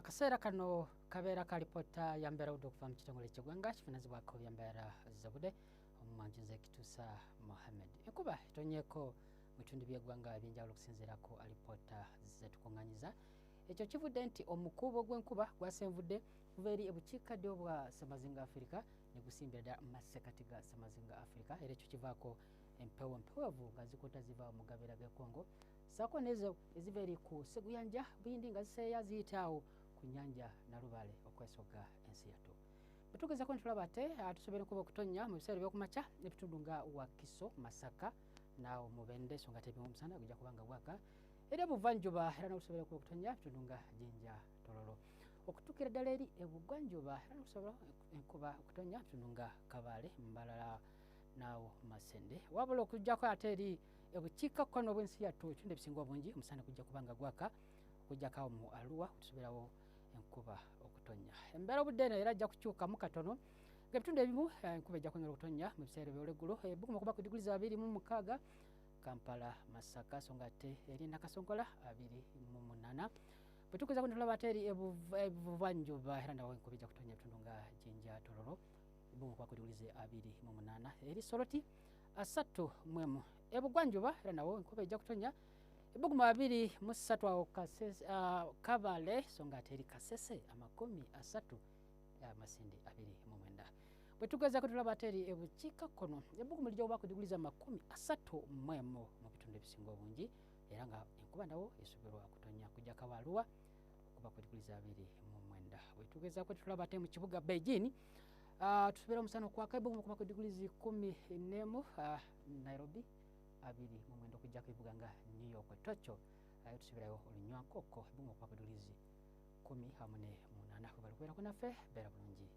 Akaseera kano kabeera ka lipoota ya mbeera budde okuva mu kitongole ky'eggwanga kivunaanyizibwako bya mbeera z'obudde omumwanju nze Kituusa Mohammed. Enkuba etonyeeko mu bitundu by'eggwanga eby'enjawulo okusinziira ku alipoota ze tukuŋŋaanyiza. Ekyo kivudde nti omukuubo gw'enkuba gwasenvudde kuva eri ebukiikaddyo bwa Ssemazinga Africa ne gusimbira ddala mu masekkati ga Ssemazinga Africa, era ekyo kivaako empewo mpeweevu nga zikuta ziva mu gabeera g'e Congo ssaako n'ezo eziva eri ku Seguyanja Buyindi nga ziseeya ziyitaawo ku nnyanja Nalubaale okwesogga ensi yattu. Bwe tugezaako ne tulaba ate tusobola kuba okutonnya mu biseera by'okumakya n'ebitundu nga Wakiso, Masaka naawo Mubende so nga tebimu omusana gujja kuba nga gwaka era ebuvanjuba era n'okusobola kuba okutonnya ebitundu nga Jinja, Tororo. Okutuukira ddala eri ebugwanjuba era n'okusobola enkuba okutonnya ebitundu nga Kabale, Mbalala naawo Masende. Wabula okuggyako ate eri ebukiikakkono bw'ensi yattu ebitundu ebisinga obungi omusana gujja kuba nga gwaka okuggyako awo mu Arua tusoberawo enkuba okutonnya. Embeera obudde eno era ajja kukyukamu katono ng'ebitundu ebimu enkuba ejja kwongera okutonnya mu biseera by'olweggulo ebuguma okuba ku diguli za 26 Kampala, Masaka so nga ate eri Nakasongola 28. Bwe tugezaako ne tulaba ate eri ebuvanjuba era nawo enkuba ejja kutonnya ebitundu nga Jinja, Tororo ebuguma okuba ku diguli 28 eri Soroti 31. Ebugwanjuba era nawo enkuba ejja kutonnya ebuguma 23 awo Kabale so nga ate eri Kasese 30 Masindi 29. Bwe tugezaako tulaba ate eri ebukiikakkono ebuguma lijja kuba ku diguli za 31 mu bitundu ebisinga obungi era nga enkuba nawo esoberwa kutonnya kujjako Arua okuba ku diguli za 29. Bwe tugezaako tulaba ate mu kibuga Beijing tusoberwa omusana okwaka ebuguma okuba ku diguli 14 Nairobi 29 okujjako ebibuga nga New York, Tokyo tusoberayo olunywankoko ebuguma okuba ku diguli 10 amu ne 8. Bwe bali kubeerako naffe beera bulungi.